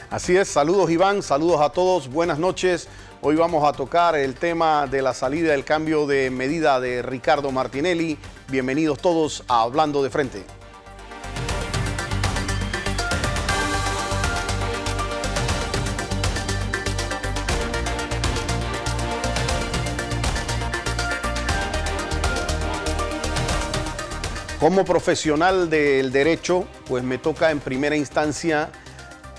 Así es, saludos Iván, saludos a todos, buenas noches. Hoy vamos a tocar el tema de la salida del cambio de medida de Ricardo Martinelli. Bienvenidos todos a Hablando de Frente. Como profesional del derecho, pues me toca en primera instancia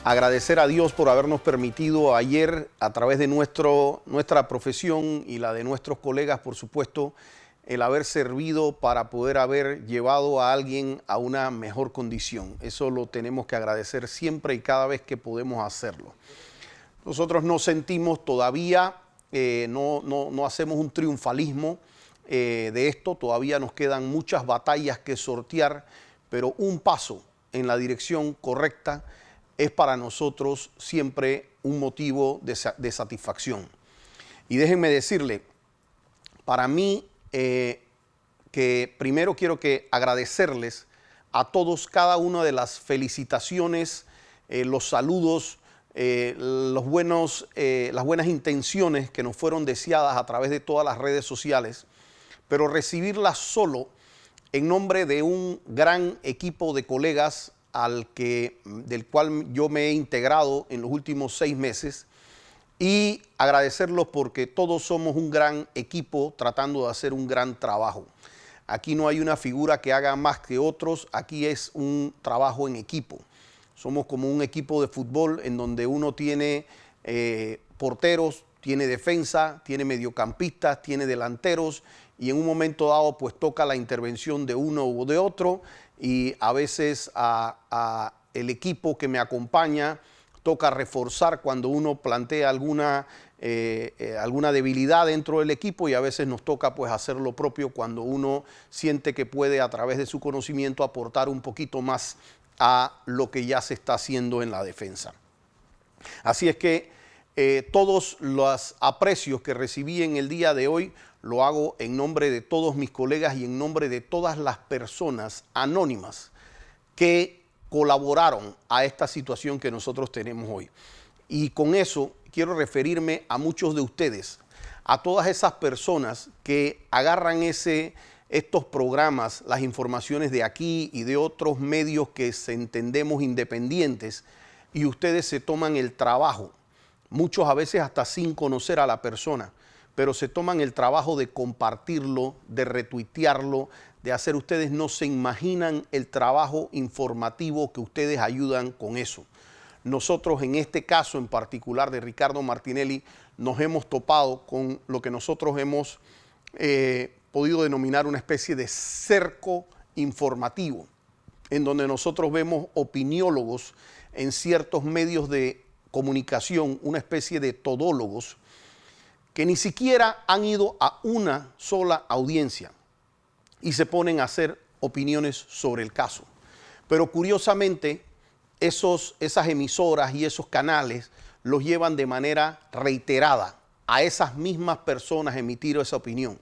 agradecer a Dios por habernos permitido ayer, a través de nuestra profesión y la de nuestros colegas, por supuesto, el haber servido para poder haber llevado a alguien a una mejor condición. Eso lo tenemos que agradecer siempre y cada vez que podemos hacerlo. Nosotros nos sentimos todavía, no hacemos un triunfalismo de esto, todavía nos quedan muchas batallas que sortear, pero un paso en la dirección correcta es para nosotros siempre un motivo de satisfacción. Y déjenme decirle, para mí, que primero quiero agradecerles a todos cada una de las felicitaciones, los saludos, las buenas intenciones que nos fueron deseadas a través de todas las redes sociales, pero recibirlas solo en nombre de un gran equipo de colegas del cual yo me he integrado en los últimos 6 meses, y agradecerlos porque todos somos un gran equipo tratando de hacer un gran trabajo. Aquí no hay una figura que haga más que otros, aquí es un trabajo en equipo. Somos como un equipo de fútbol en donde uno tiene porteros, tiene defensa, tiene mediocampistas, tiene delanteros, y en un momento dado pues toca la intervención de uno u de otro, y a veces el equipo que me acompaña toca reforzar cuando uno plantea alguna debilidad dentro del equipo, y a veces nos toca pues hacer lo propio cuando uno siente que puede a través de su conocimiento aportar un poquito más a lo que ya se está haciendo en la defensa. Así es que todos los aprecios que recibí en el día de hoy lo hago en nombre de todos mis colegas y en nombre de todas las personas anónimas que colaboraron a esta situación que nosotros tenemos hoy. Y con eso quiero referirme a muchos de ustedes, a todas esas personas que agarran estos programas, las informaciones de aquí y de otros medios que entendemos independientes, y ustedes se toman el trabajo, muchos a veces hasta sin conocer a la persona, pero se toman el trabajo de compartirlo, de retuitearlo, de hacer. Ustedes no se imaginan el trabajo informativo que ustedes ayudan con eso. Nosotros en este caso en particular de Ricardo Martinelli nos hemos topado con lo que nosotros hemos podido denominar una especie de cerco informativo, en donde nosotros vemos opiniólogos en ciertos medios de comunicación, una especie de todólogos, que ni siquiera han ido a una sola audiencia y se ponen a hacer opiniones sobre el caso. Pero curiosamente, esas emisoras y esos canales los llevan de manera reiterada a esas mismas personas a emitir esa opinión.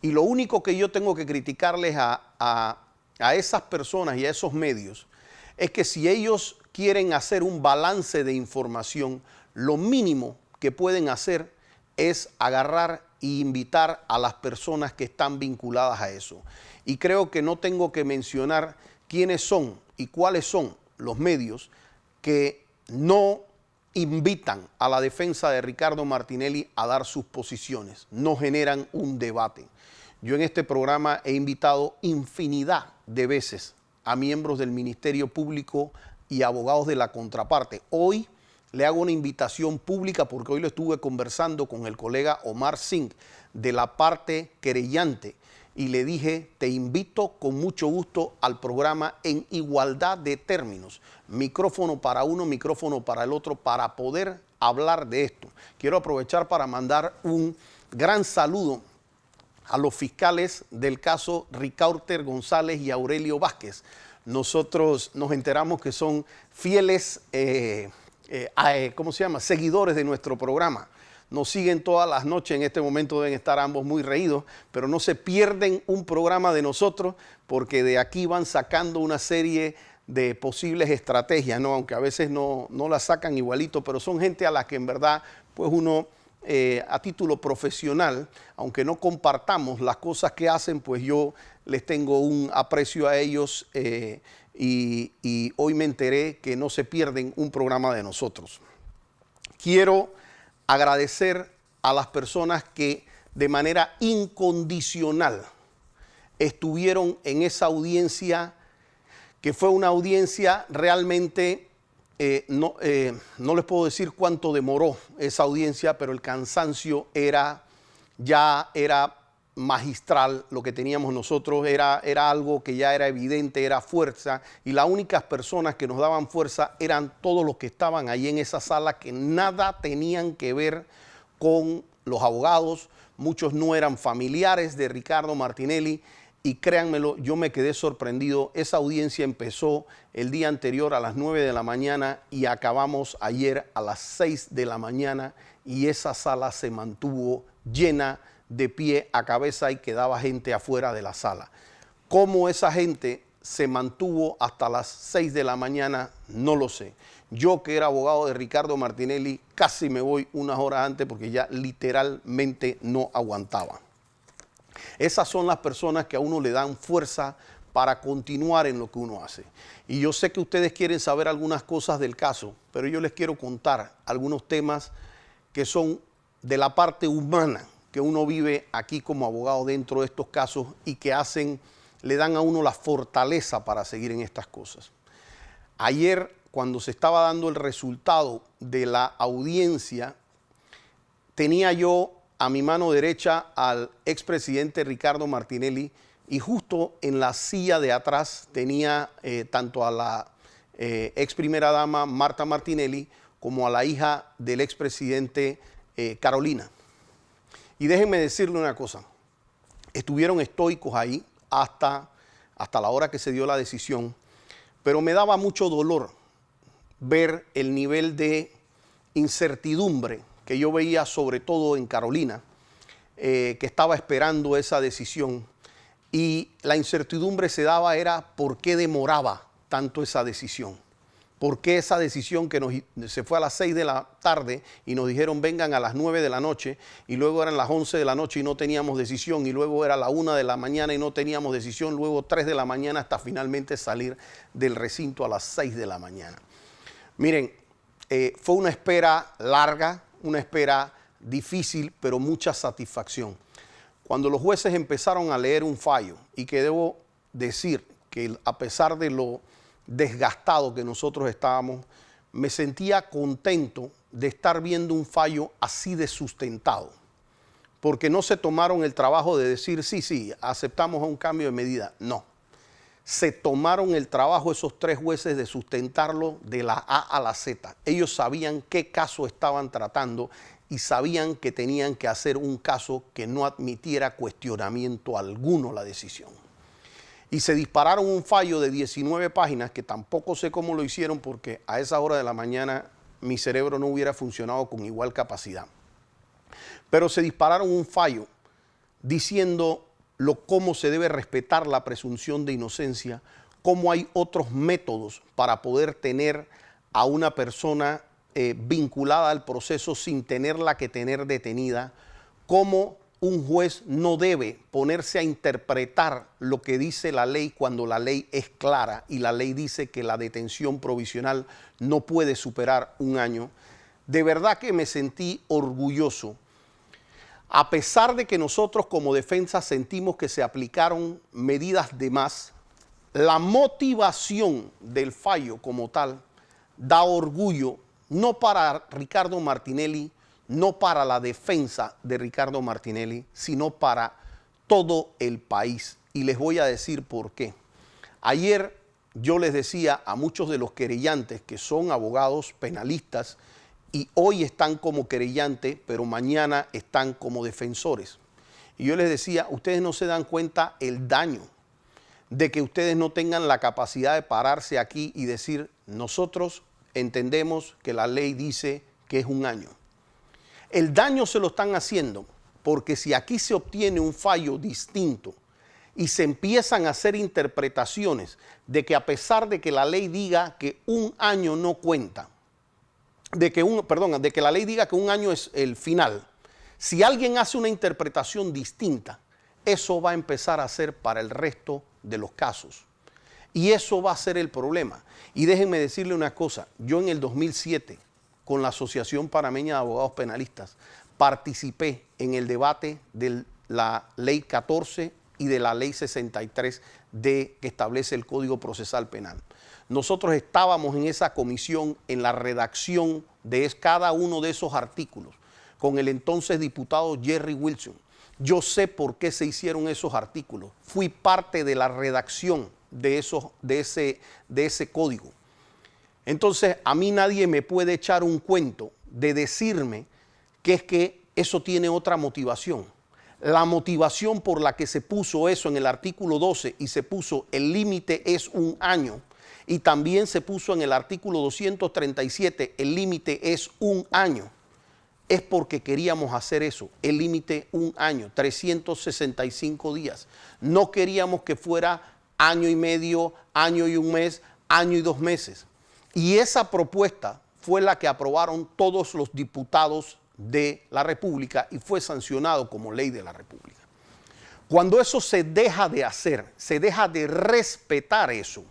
Y lo único que yo tengo que criticarles a esas personas y a esos medios es que si ellos quieren hacer un balance de información, lo mínimo que pueden hacer es agarrar e invitar a las personas que están vinculadas a eso. Y creo que no tengo que mencionar quiénes son y cuáles son los medios que no invitan a la defensa de Ricardo Martinelli a dar sus posiciones, no generan un debate. Yo en este programa he invitado infinidad de veces a miembros del Ministerio Público y abogados de la contraparte. Hoy le hago una invitación pública porque hoy lo estuve conversando con el colega Omar Singh de la parte querellante y le dije, te invito con mucho gusto al programa en igualdad de términos, micrófono para uno, micrófono para el otro, para poder hablar de esto. Quiero aprovechar para mandar un gran saludo a los fiscales del caso Ricauter González y Aurelio Vázquez. Nosotros nos enteramos que son fieles seguidores de nuestro programa. Nos siguen todas las noches, en este momento deben estar ambos muy reídos, pero no se pierden un programa de nosotros porque de aquí van sacando una serie de posibles estrategias, ¿no? Aunque a veces no las sacan igualito, pero son gente a la que en verdad pues uno a título profesional, aunque no compartamos las cosas que hacen, pues yo les tengo un aprecio a ellos y hoy me enteré que no se pierden un programa de nosotros. Quiero agradecer a las personas que de manera incondicional estuvieron en esa audiencia, que fue una audiencia realmente, no les puedo decir cuánto demoró esa audiencia, pero el cansancio ya era magistral. Lo que teníamos nosotros era algo que ya era evidente, era fuerza, y las únicas personas que nos daban fuerza eran todos los que estaban ahí en esa sala, que nada tenían que ver con los abogados. Muchos no eran familiares de Ricardo Martinelli. Y créanmelo, yo me quedé sorprendido. Esa audiencia empezó el día anterior a las 9 de la mañana y acabamos ayer a las 6 de la mañana, y esa sala se mantuvo llena de pie a cabeza y quedaba gente afuera de la sala. ¿Cómo esa gente se mantuvo hasta las 6 de la mañana? No lo sé. Yo, que era abogado de Ricardo Martinelli, casi me voy unas horas antes porque ya literalmente no aguantaba. Esas son las personas que a uno le dan fuerza para continuar en lo que uno hace. Y yo sé que ustedes quieren saber algunas cosas del caso, pero yo les quiero contar algunos temas que son de la parte humana que uno vive aquí como abogado dentro de estos casos y que le dan a uno la fortaleza para seguir en estas cosas. Ayer, cuando se estaba dando el resultado de la audiencia, tenía yo a mi mano derecha al expresidente Ricardo Martinelli, y justo en la silla de atrás tenía tanto a la ex primera dama Marta Martinelli como a la hija del expresidente Carolina. Y déjenme decirle una cosa, estuvieron estoicos ahí hasta la hora que se dio la decisión, pero me daba mucho dolor ver el nivel de incertidumbre que yo veía, sobre todo en Carolina, que estaba esperando esa decisión. Y la incertidumbre se daba era por qué demoraba tanto esa decisión. ¿Por qué esa decisión que se fue a las 6 de la tarde y nos dijeron vengan a las 9 de la noche, y luego eran las 11 de la noche y no teníamos decisión, y luego era la 1 de la mañana y no teníamos decisión, luego 3 de la mañana hasta finalmente salir del recinto a las 6 de la mañana? Miren, fue una espera larga, una espera difícil, pero mucha satisfacción. Cuando los jueces empezaron a leer un fallo, y que debo decir que a pesar de lo desgastado que nosotros estábamos, me sentía contento de estar viendo un fallo así de sustentado, porque no se tomaron el trabajo de decir sí, aceptamos un cambio de medida. No, se tomaron el trabajo esos tres jueces de sustentarlo de la A a la Z. Ellos sabían qué caso estaban tratando y sabían que tenían que hacer un caso que no admitiera cuestionamiento alguno la decisión. Y se dispararon un fallo de 19 páginas, que tampoco sé cómo lo hicieron, porque a esa hora de la mañana mi cerebro no hubiera funcionado con igual capacidad. Pero se dispararon un fallo diciendo cómo se debe respetar la presunción de inocencia, cómo hay otros métodos para poder tener a una persona vinculada al proceso sin tenerla que tener detenida, cómo un juez no debe ponerse a interpretar lo que dice la ley cuando la ley es clara y la ley dice que la detención provisional no puede superar un año. De verdad que me sentí orgulloso. A pesar de que nosotros como defensa sentimos que se aplicaron medidas de más, la motivación del fallo como tal da orgullo, no para Ricardo Martinelli, no para la defensa de Ricardo Martinelli, sino para todo el país. Y les voy a decir por qué. Ayer yo les decía a muchos de los querellantes que son abogados penalistas y hoy están como querellantes, pero mañana están como defensores. Y yo les decía, ustedes no se dan cuenta el daño de que ustedes no tengan la capacidad de pararse aquí y decir, nosotros entendemos que la ley dice que es un año. El daño se lo están haciendo porque si aquí se obtiene un fallo distinto y se empiezan a hacer interpretaciones de que a pesar de que la ley diga que un año no cuenta, de que la ley diga que un año es el final, si alguien hace una interpretación distinta, eso va a empezar a ser para el resto de los casos. Y eso va a ser el problema. Y déjenme decirle una cosa, yo en el 2007, con la Asociación Panameña de Abogados Penalistas, participé en el debate de la Ley 14 y de la Ley 63 que establece el Código Procesal Penal. Nosotros estábamos en esa comisión en la redacción de cada uno de esos artículos con el entonces diputado Jerry Wilson. Yo sé por qué se hicieron esos artículos. Fui parte de la redacción de ese código. Entonces, a mí nadie me puede echar un cuento de decirme que es que eso tiene otra motivación. La motivación por la que se puso eso en el artículo 12 y se puso el límite es un año, y también se puso en el artículo 237 el límite es un año, es porque queríamos hacer eso, el límite un año, 365 días. No queríamos que fuera año y medio, año y un mes, año y 2 meses. Y esa propuesta fue la que aprobaron todos los diputados de la República y fue sancionado como ley de la República. Cuando eso se deja de hacer, se deja de respetar eso,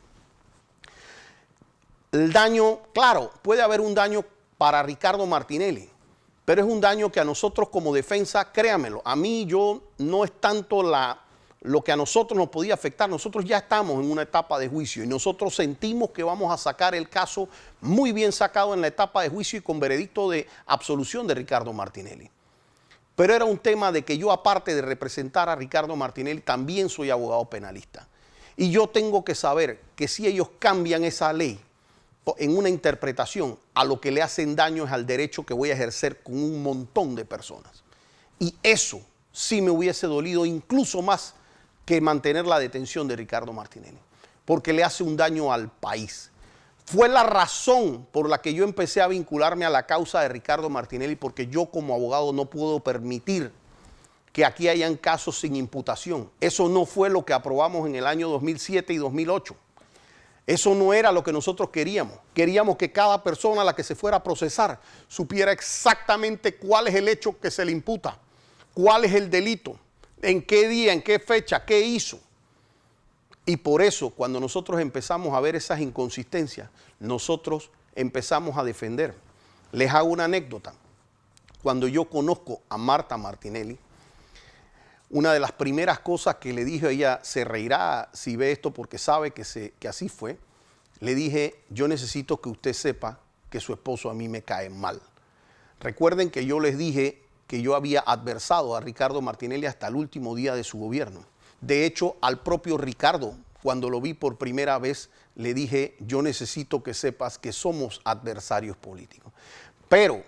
el daño, claro, puede haber un daño para Ricardo Martinelli, pero es un daño que a nosotros como defensa, créamelo, a mí no es tanto lo que a nosotros nos podía afectar. Nosotros ya estamos en una etapa de juicio y nosotros sentimos que vamos a sacar el caso muy bien sacado en la etapa de juicio y con veredicto de absolución de Ricardo Martinelli. Pero era un tema de que yo, aparte de representar a Ricardo Martinelli, también soy abogado penalista. Y yo tengo que saber que si ellos cambian esa ley en una interpretación, a lo que le hacen daño es al derecho que voy a ejercer con un montón de personas. Y eso sí me hubiese dolido incluso más que mantener la detención de Ricardo Martinelli, porque le hace un daño al país. Fue la razón por la que yo empecé a vincularme a la causa de Ricardo Martinelli, porque yo como abogado no puedo permitir que aquí hayan casos sin imputación. Eso no fue lo que aprobamos en el año 2007 y 2008. Eso no era lo que nosotros queríamos. Queríamos que cada persona a la que se fuera a procesar supiera exactamente cuál es el hecho que se le imputa, cuál es el delito, en qué día, en qué fecha, qué hizo. Y por eso, cuando nosotros empezamos a ver esas inconsistencias, nosotros empezamos a defender. Les hago una anécdota. Cuando yo conozco a Marta Martinelli, una de las primeras cosas que le dije, ella se reirá si ve esto porque sabe que así fue, le dije, yo necesito que usted sepa que su esposo a mí me cae mal. Recuerden que yo les dije que yo había adversado a Ricardo Martinelli hasta el último día de su gobierno. De hecho, al propio Ricardo, cuando lo vi por primera vez, le dije, yo necesito que sepas que somos adversarios políticos. Pero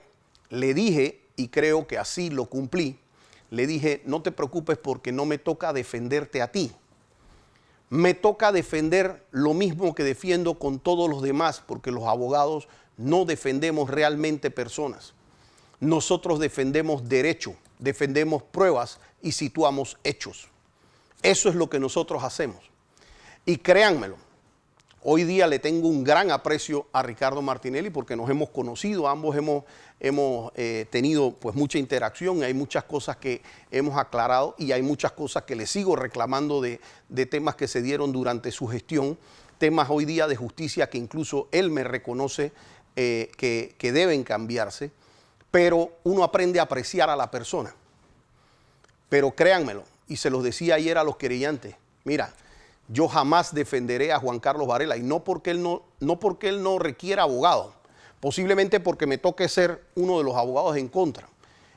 le dije, y creo que así lo cumplí, le dije, no te preocupes porque no me toca defenderte a ti. Me toca defender lo mismo que defiendo con todos los demás, porque los abogados no defendemos realmente personas. Nosotros defendemos derecho, defendemos pruebas y situamos hechos. Eso es lo que nosotros hacemos. Y créanmelo, hoy día le tengo un gran aprecio a Ricardo Martinelli porque nos hemos conocido, ambos hemos tenido pues mucha interacción, hay muchas cosas que hemos aclarado y hay muchas cosas que le sigo reclamando de temas que se dieron durante su gestión, temas hoy día de justicia que incluso él me reconoce que deben cambiarse, pero uno aprende a apreciar a la persona. Pero créanmelo, y se los decía ayer a los querellantes, mira, yo jamás defenderé a Juan Carlos Varela, y no porque él no requiera abogado, posiblemente porque me toque ser uno de los abogados en contra.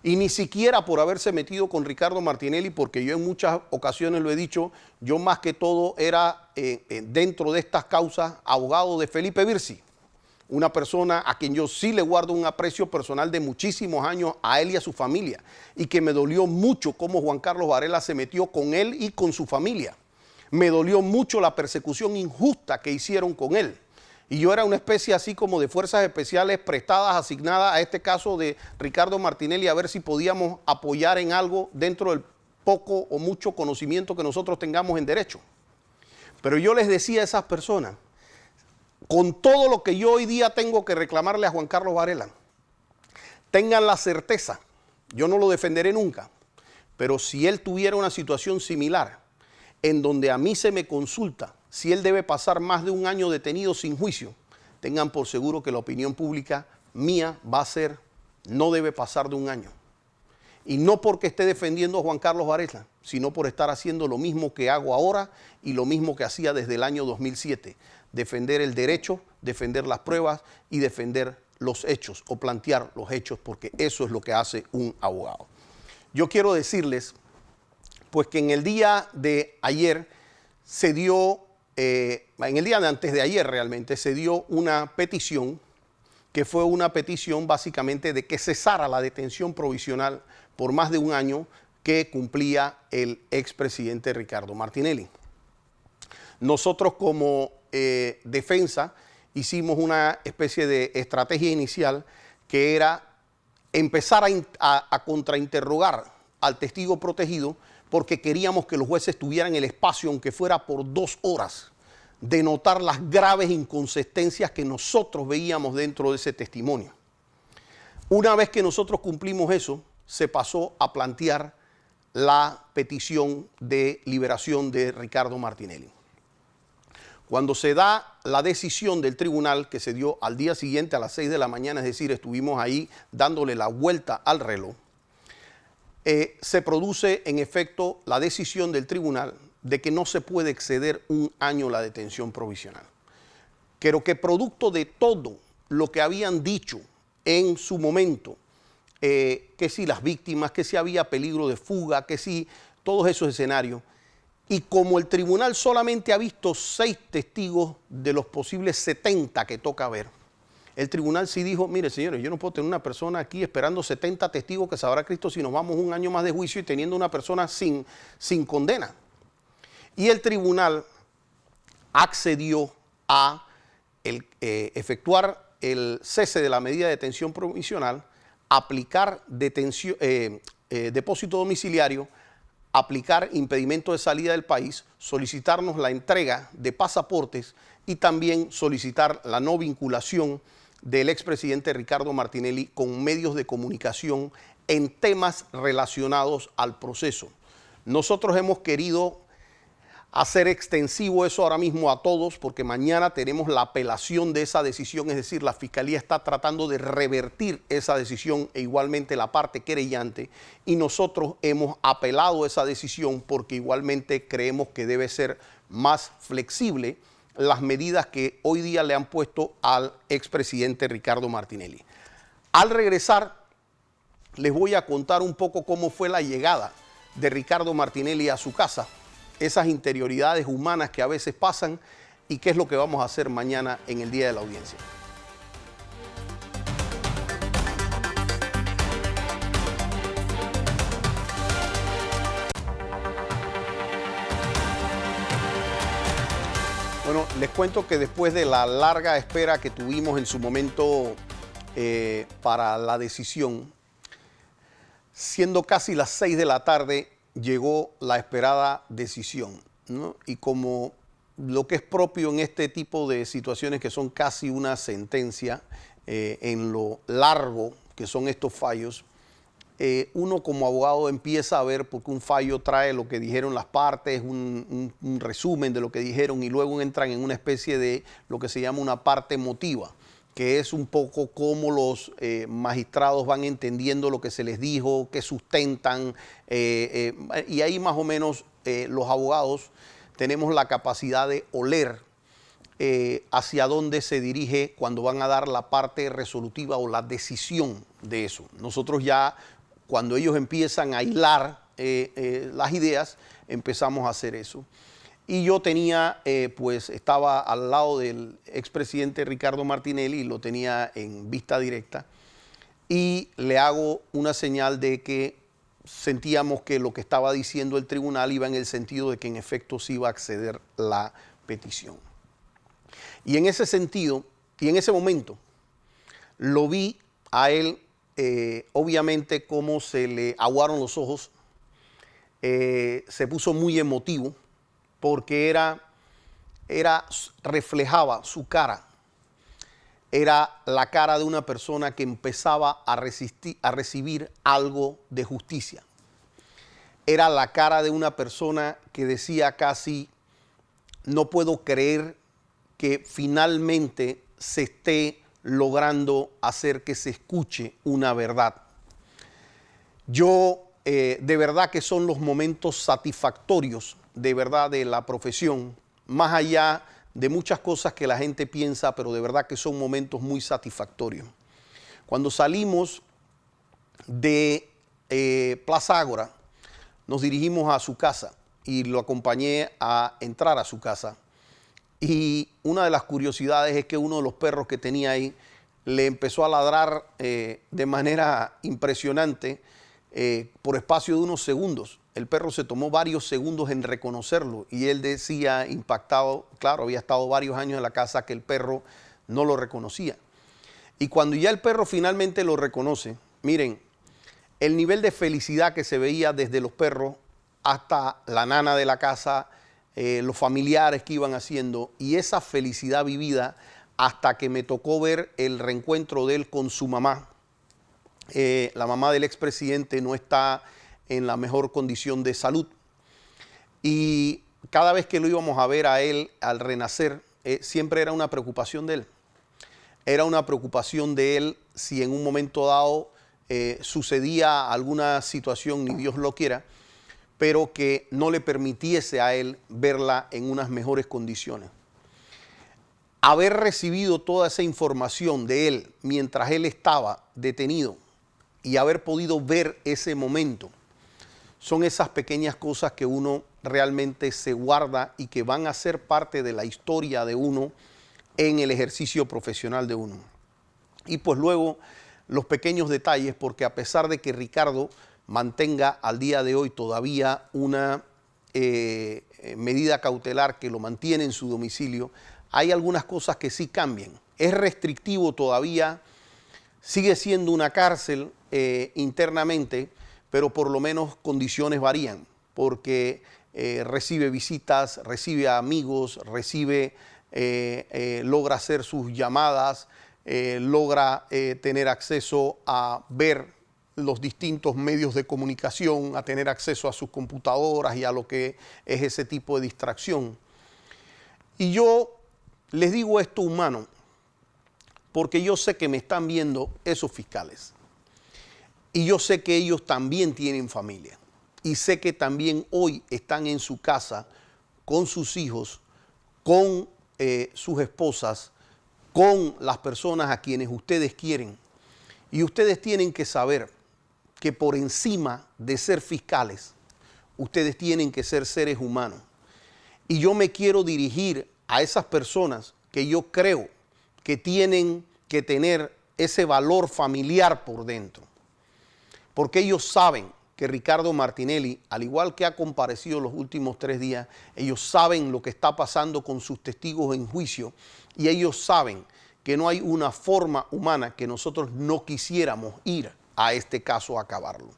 Y ni siquiera por haberse metido con Ricardo Martinelli, porque yo en muchas ocasiones lo he dicho, yo más que todo era dentro de estas causas abogado de Felipe Virsi, una persona a quien yo sí le guardo un aprecio personal de muchísimos años a él y a su familia, y que me dolió mucho cómo Juan Carlos Varela se metió con él y con su familia. Me dolió mucho la persecución injusta que hicieron con él. Y yo era una especie así como de fuerzas especiales prestadas, asignadas a este caso de Ricardo Martinelli, a ver si podíamos apoyar en algo dentro poco o mucho conocimiento que nosotros tengamos en derecho. Pero yo les decía a esas personas, con todo lo que yo hoy día tengo que reclamarle a Juan Carlos Varela, tengan la certeza, yo no lo defenderé nunca, pero si él tuviera una situación similar, en donde a mí se me consulta si él debe pasar más de un año detenido sin juicio, tengan por seguro que la opinión pública mía va a ser, no debe pasar de un año. Y no porque esté defendiendo a Juan Carlos Varela, sino por estar haciendo lo mismo que hago ahora y lo mismo que hacía desde el año 2007. Defender el derecho, defender las pruebas y defender los hechos o plantear los hechos, porque eso es lo que hace un abogado. Yo quiero decirles, pues que en el día de ayer se dio, en el día de antes de ayer realmente, se dio una petición, que fue una petición básicamente de que cesara la detención provisional por más de un año que cumplía el expresidente Ricardo Martinelli. Nosotros como defensa hicimos una especie de estrategia inicial que era empezar a contrainterrogar al testigo protegido porque queríamos que los jueces tuvieran el espacio, aunque fuera por 2 horas, de notar las graves inconsistencias que nosotros veíamos dentro de ese testimonio. Una vez que nosotros cumplimos eso, se pasó a plantear la petición de liberación de Ricardo Martinelli. Cuando se da la decisión del tribunal, que se dio al día siguiente a las 6 de la mañana, es decir, estuvimos ahí dándole la vuelta al reloj, se produce en efecto la decisión del tribunal de que no se puede exceder un año la detención provisional. Pero que producto de todo lo que habían dicho en su momento, que si las víctimas, que si había peligro de fuga, que si todos esos escenarios, y como el tribunal solamente ha visto 6 testigos de los posibles 70 que toca ver, el tribunal sí dijo, mire señores, yo no puedo tener una persona aquí esperando 70 testigos que sabrá Cristo si nos vamos un año más de juicio y teniendo una persona sin condena. Y el tribunal accedió a efectuar el cese de la medida de detención provisional, aplicar depósito domiciliario, aplicar impedimento de salida del país, solicitarnos la entrega de pasaportes y también solicitar la no vinculación del expresidente Ricardo Martinelli con medios de comunicación en temas relacionados al proceso. Nosotros hemos querido hacer extensivo eso ahora mismo a todos porque mañana tenemos la apelación de esa decisión, es decir, la Fiscalía está tratando de revertir esa decisión e igualmente la parte querellante y nosotros hemos apelado esa decisión porque igualmente creemos que debe ser más flexible las medidas que hoy día le han puesto al expresidente Ricardo Martinelli. Al regresar, les voy a contar un poco cómo fue la llegada de Ricardo Martinelli a su casa, esas interioridades humanas que a veces pasan y qué es lo que vamos a hacer mañana en el día de la audiencia. Bueno, les cuento que después de la larga espera que tuvimos en su momento para la decisión, siendo casi las 6 de la tarde, llegó la esperada decisión, ¿no? Y como lo que es propio en este tipo de situaciones que son casi una sentencia, en lo largo que son estos fallos, uno como abogado empieza a ver porque un fallo trae lo que dijeron las partes, un resumen de lo que dijeron y luego entran en una especie de lo que se llama una parte emotiva, que es un poco cómo los magistrados van entendiendo lo que se les dijo, qué sustentan, y ahí más o menos los abogados tenemos la capacidad de oler hacia dónde se dirige cuando van a dar la parte resolutiva o la decisión de eso. Nosotros ya, cuando ellos empiezan a hilar las ideas, empezamos a hacer eso. Y yo tenía, pues estaba al lado del expresidente Ricardo Martinelli y lo tenía en vista directa y le hago una señal de que sentíamos que lo que estaba diciendo el tribunal iba en el sentido de que en efecto se iba a acceder la petición. Y en ese sentido, y en ese momento, lo vi a él, obviamente, cómo se le aguaron los ojos. se puso muy emotivo porque reflejaba su cara. Era la cara de una persona que empezaba a recibir algo de justicia. Era la cara de una persona que decía casi, no puedo creer que finalmente se esté logrando hacer que se escuche una verdad. De verdad que son los momentos satisfactorios, de verdad, de la profesión, más allá de muchas cosas que la gente piensa, pero de verdad que son momentos muy satisfactorios. Cuando salimos de Plaza Ágora, nos dirigimos a su casa y lo acompañé a entrar a su casa. Y una de las curiosidades es que uno de los perros que tenía ahí le empezó a ladrar de manera impresionante por espacio de unos segundos. El perro se tomó varios segundos en reconocerlo y él decía, impactado, claro, había estado varios años en la casa, que el perro no lo reconocía. Y cuando ya el perro finalmente lo reconoce, miren, el nivel de felicidad que se veía desde los perros hasta la nana de la casa, los familiares que iban haciendo, y esa felicidad vivida hasta que me tocó ver el reencuentro de él con su mamá. La mamá del expresidente no está en la mejor condición de salud. Y cada vez que lo íbamos a ver a él al renacer, siempre era una preocupación de él. Era una preocupación de él si en un momento dado sucedía alguna situación, ni Dios lo quiera, pero que no le permitiese a él verla en unas mejores condiciones. Haber recibido toda esa información de él mientras él estaba detenido y haber podido ver ese momento, son esas pequeñas cosas que uno realmente se guarda y que van a ser parte de la historia de uno en el ejercicio profesional de uno. Y pues luego los pequeños detalles, porque a pesar de que Ricardo mantenga al día de hoy todavía una medida cautelar que lo mantiene en su domicilio, hay algunas cosas que sí cambian. Es restrictivo todavía, sigue siendo una cárcel internamente, pero por lo menos condiciones varían, porque recibe visitas, recibe amigos, logra hacer sus llamadas, logra tener acceso a ver los distintos medios de comunicación, a tener acceso a sus computadoras y a lo que es ese tipo de distracción. Y yo les digo esto, humano, porque yo sé que me están viendo esos fiscales. Y yo sé que ellos también tienen familia. Y sé que también hoy están en su casa con sus hijos, con sus esposas, con las personas a quienes ustedes quieren. Y ustedes tienen que saber que por encima de ser fiscales, ustedes tienen que ser seres humanos. Y yo me quiero dirigir a esas personas que yo creo que tienen que tener ese valor familiar por dentro. Porque ellos saben que Ricardo Martinelli, al igual que ha comparecido los últimos 3 días, ellos saben lo que está pasando con sus testigos en juicio y ellos saben que no hay una forma humana que nosotros no quisiéramos ir a este caso a acabarlo.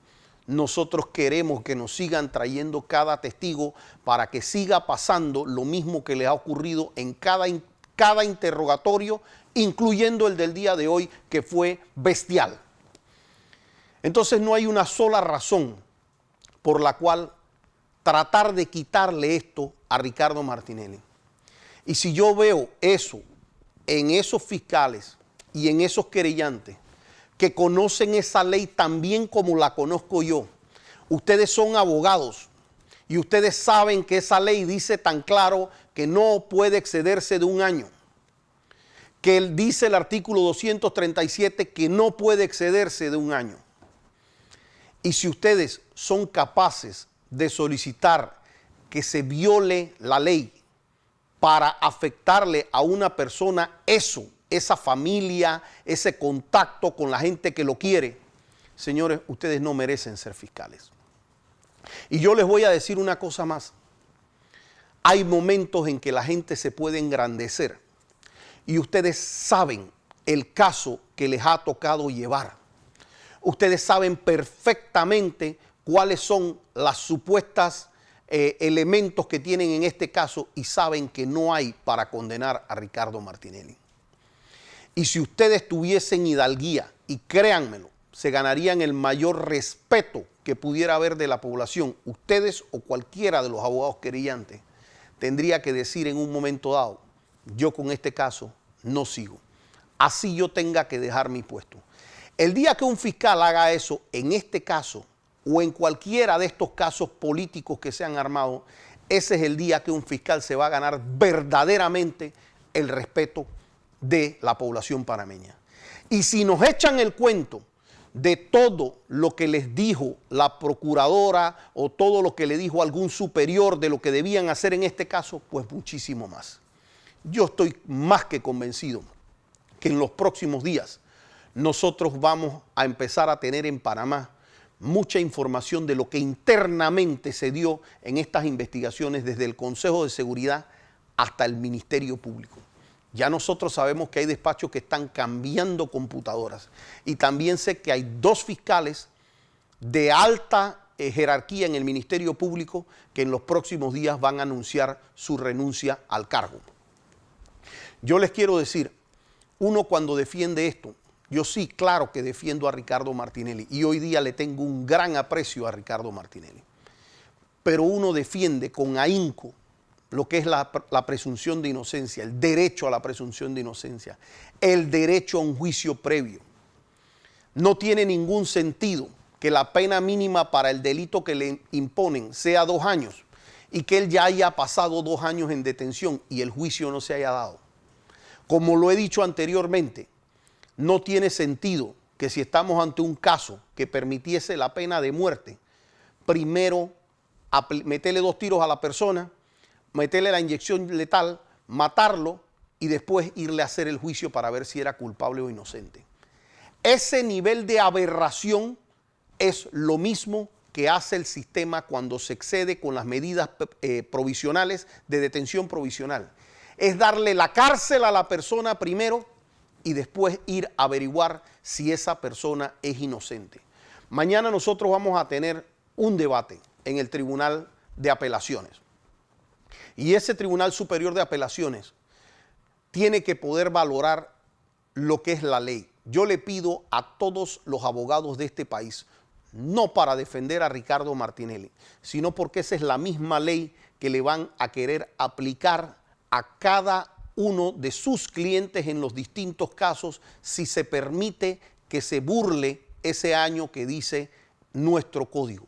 Nosotros queremos que nos sigan trayendo cada testigo para que siga pasando lo mismo que les ha ocurrido en cada interrogatorio, incluyendo el del día de hoy, que fue bestial. Entonces no hay una sola razón por la cual tratar de quitarle esto a Ricardo Martinelli. Y si yo veo eso en esos fiscales y en esos querellantes que conocen esa ley tan bien como la conozco yo, ustedes son abogados y ustedes saben que esa ley dice tan claro que no puede excederse de 1 año, que dice el artículo 237 que no puede excederse de 1 año. Y si ustedes son capaces de solicitar que se viole la ley para afectarle a una persona esa familia, ese contacto con la gente que lo quiere, señores, ustedes no merecen ser fiscales. Y yo les voy a decir una cosa más. Hay momentos en que la gente se puede engrandecer y ustedes saben el caso que les ha tocado llevar. Ustedes saben perfectamente cuáles son las supuestas elementos que tienen en este caso y saben que no hay para condenar a Ricardo Martinelli. Y si ustedes tuviesen hidalguía, y créanmelo, se ganarían el mayor respeto que pudiera haber de la población, ustedes o cualquiera de los abogados querellantes tendría que decir en un momento dado, yo con este caso no sigo, así yo tenga que dejar mi puesto. El día que un fiscal haga eso en este caso o en cualquiera de estos casos políticos que se han armado, ese es el día que un fiscal se va a ganar verdaderamente el respeto de la población panameña. Y si nos echan el cuento de todo lo que les dijo la procuradora o todo lo que le dijo algún superior de lo que debían hacer en este caso, pues muchísimo más. Yo estoy más que convencido que en los próximos días nosotros vamos a empezar a tener en Panamá mucha información de lo que internamente se dio en estas investigaciones desde el Consejo de Seguridad hasta el Ministerio Público. Ya nosotros sabemos que hay despachos que están cambiando computadoras y también sé que hay 2 fiscales de alta jerarquía en el Ministerio Público que en los próximos días van a anunciar su renuncia al cargo. Yo les quiero decir, uno cuando defiende esto, yo sí, claro que defiendo a Ricardo Martinelli y hoy día le tengo un gran aprecio a Ricardo Martinelli, pero uno defiende con ahínco lo que es la presunción de inocencia, el derecho a la presunción de inocencia, el derecho a un juicio previo. No tiene ningún sentido que la pena mínima para el delito que le imponen sea 2 años y que él ya haya pasado 2 años en detención y el juicio no se haya dado. Como lo he dicho anteriormente, no tiene sentido que si estamos ante un caso que permitiese la pena de muerte, primero meterle 2 tiros a la persona, meterle la inyección letal, matarlo y después irle a hacer el juicio para ver si era culpable o inocente. Ese nivel de aberración es lo mismo que hace el sistema cuando se excede con las medidas provisionales de detención provisional. Es darle la cárcel a la persona primero y después ir a averiguar si esa persona es inocente. Mañana nosotros vamos a tener un debate en el Tribunal de Apelaciones. Y ese Tribunal Superior de Apelaciones tiene que poder valorar lo que es la ley. Yo le pido a todos los abogados de este país, no para defender a Ricardo Martinelli, sino porque esa es la misma ley que le van a querer aplicar a cada uno de sus clientes en los distintos casos si se permite que se burle ese año que dice nuestro código.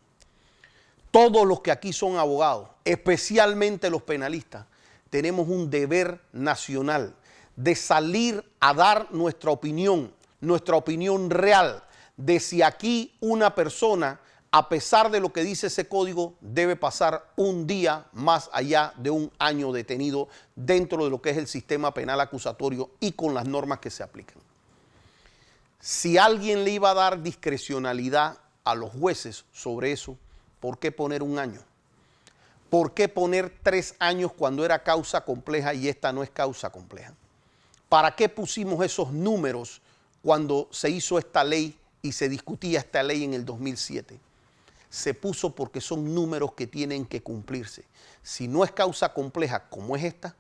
Todos los que aquí son abogados, especialmente los penalistas, tenemos un deber nacional de salir a dar nuestra opinión real, de si aquí una persona, a pesar de lo que dice ese código, debe pasar un día más allá de 1 año detenido dentro de lo que es el sistema penal acusatorio y con las normas que se aplican. Si alguien le iba a dar discrecionalidad a los jueces sobre eso, ¿por qué poner 1 año? ¿Por qué poner 3 años cuando era causa compleja y esta no es causa compleja? ¿Para qué pusimos esos números cuando se hizo esta ley y se discutía esta ley en el 2007? Se puso porque son números que tienen que cumplirse. Si no es causa compleja como es esta,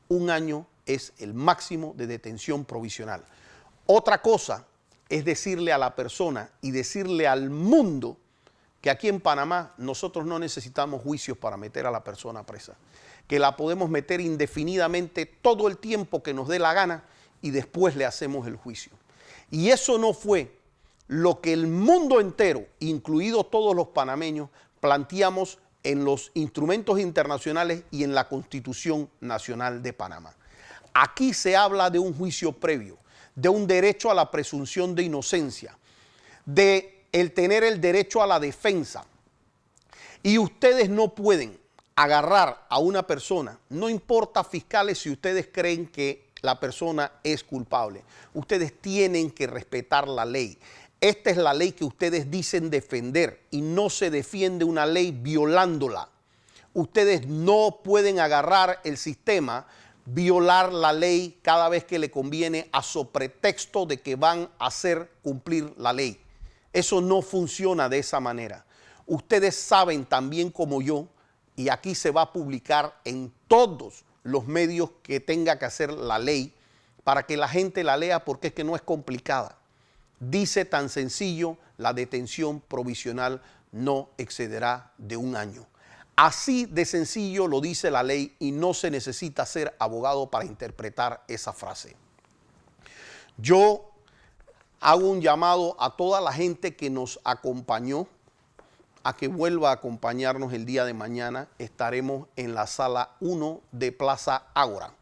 1 año es el máximo de detención provisional. Otra cosa es decirle a la persona y decirle al mundo que aquí en Panamá nosotros no necesitamos juicios para meter a la persona presa, que la podemos meter indefinidamente todo el tiempo que nos dé la gana y después le hacemos el juicio. Y eso no fue lo que el mundo entero, incluidos todos los panameños, planteamos en los instrumentos internacionales y en la Constitución Nacional de Panamá. Aquí se habla de un juicio previo, de un derecho a la presunción de inocencia, de el tener el derecho a la defensa. Y ustedes no pueden agarrar a una persona, no importa fiscales si ustedes creen que la persona es culpable, ustedes tienen que respetar la ley. Esta es la ley que ustedes dicen defender y no se defiende una ley violándola. Ustedes no pueden agarrar el sistema, violar la ley cada vez que le conviene a pretexto de que van a hacer cumplir la ley. Eso no funciona de esa manera. Ustedes saben también como yo, y aquí se va a publicar en todos los medios que tenga que hacer la ley, para que la gente la lea, porque es que no es complicada. Dice tan sencillo: la detención provisional no excederá de 1 año. Así de sencillo lo dice la ley y no se necesita ser abogado para interpretar esa frase. Yo hago un llamado a toda la gente que nos acompañó a que vuelva a acompañarnos el día de mañana. Estaremos en la sala 1 de Plaza Ágora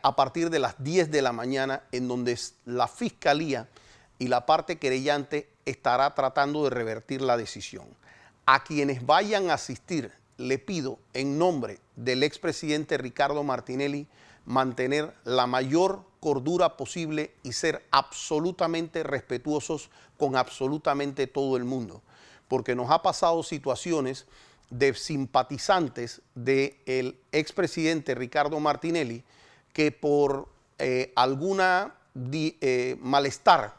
a partir de las 10 de la mañana, en donde la Fiscalía y la parte querellante estará tratando de revertir la decisión. A quienes vayan a asistir, le pido en nombre del expresidente Ricardo Martinelli mantener la mayor cordura posible y ser absolutamente respetuosos con absolutamente todo el mundo, porque nos ha pasado situaciones de simpatizantes del expresidente Ricardo Martinelli que por alguna malestar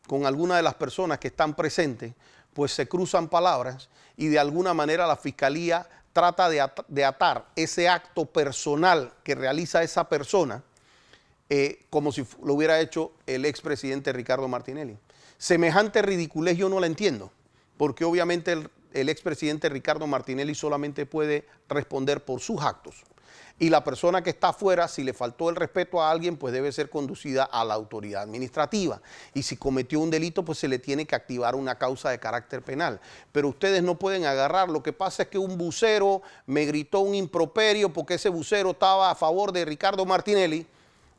con alguna de las personas que están presentes, pues se cruzan palabras y de alguna manera la Fiscalía trata de atar ese acto personal que realiza esa persona como si lo hubiera hecho el expresidente Ricardo Martinelli. Semejante ridiculez yo no la entiendo, porque obviamente el expresidente Ricardo Martinelli solamente puede responder por sus actos. Y la persona que está afuera, si le faltó el respeto a alguien, pues debe ser conducida a la autoridad administrativa. Y si cometió un delito, pues se le tiene que activar una causa de carácter penal. Pero ustedes no pueden agarrar. Lo que pasa es que un bucero me gritó un improperio porque ese bucero estaba a favor de Ricardo Martinelli,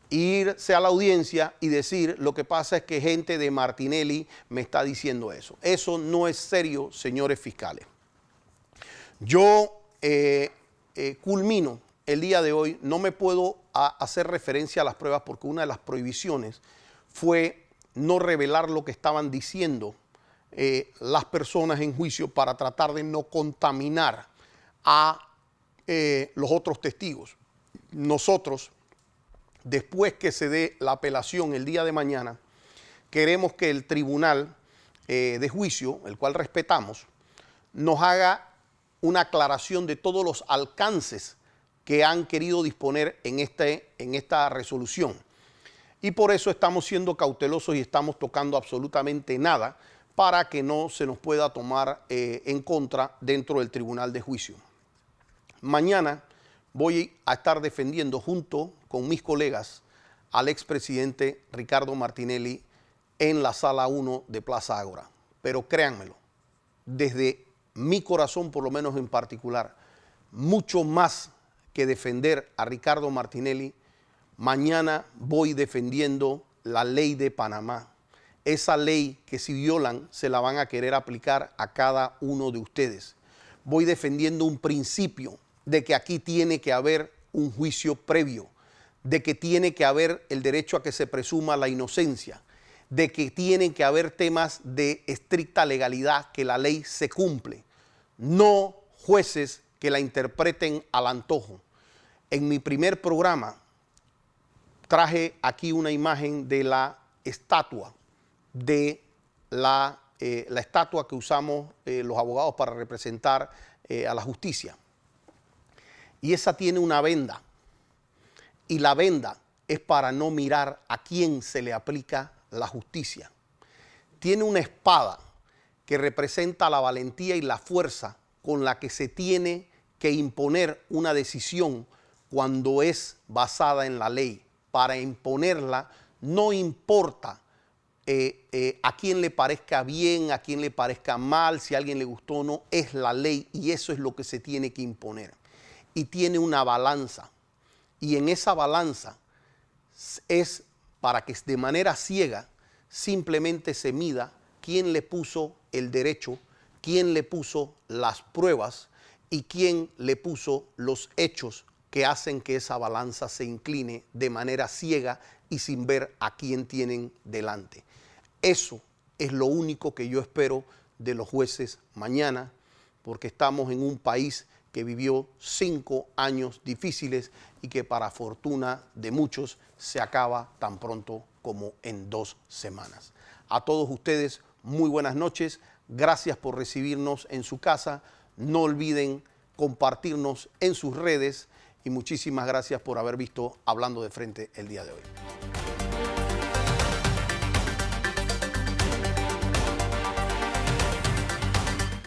irse a la audiencia y decir: lo que pasa es que gente de Martinelli me está diciendo eso. Eso no es serio, señores fiscales. Yo culmino el día de hoy. No me puedo hacer referencia a las pruebas porque una de las prohibiciones fue no revelar lo que estaban diciendo las personas en juicio para tratar de no contaminar a los otros testigos. Nosotros, después que se dé la apelación el día de mañana, queremos que el tribunal de juicio, el cual respetamos, nos haga una aclaración de todos los alcances que han querido disponer en esta resolución. Y por eso estamos siendo cautelosos y estamos tocando absolutamente nada para que no se nos pueda tomar en contra dentro del tribunal de juicio. Mañana voy a estar defendiendo junto con mis colegas al expresidente Ricardo Martinelli en la sala 1 de Plaza Ágora. Pero créanmelo, desde mi corazón, por lo menos en particular, mucho más que defender a Ricardo Martinelli, mañana voy defendiendo la ley de Panamá. Esa ley que si violan se la van a querer aplicar a cada uno de ustedes. Voy defendiendo un principio de que aquí tiene que haber un juicio previo, de que tiene que haber el derecho a que se presuma la inocencia, de que tienen que haber temas de estricta legalidad, que la ley se cumple, no jueces que la interpreten al antojo. En mi primer programa traje aquí una imagen de la estatua, la estatua que usamos los abogados para representar a la justicia. Y esa tiene una venda, y la venda es para no mirar a quién se le aplica la justicia. Tiene una espada que representa la valentía y la fuerza con la que se tiene que imponer una decisión cuando es basada en la ley. Para imponerla no importa a quién le parezca bien, a quién le parezca mal, si a alguien le gustó o no, es la ley y eso es lo que se tiene que imponer. Y tiene una balanza, y en esa balanza es para que de manera ciega simplemente se mida quién le puso el derecho, quién le puso las pruebas y quién le puso los hechos que hacen que esa balanza se incline de manera ciega y sin ver a quién tienen delante. Eso es lo único que yo espero de los jueces mañana, porque estamos en un país que vivió 5 años difíciles y que para fortuna de muchos se acaba tan pronto como en 2 semanas. A todos ustedes, muy buenas noches. Gracias por recibirnos en su casa. No olviden compartirnos en sus redes y muchísimas gracias por haber visto Hablando de Frente el día de hoy.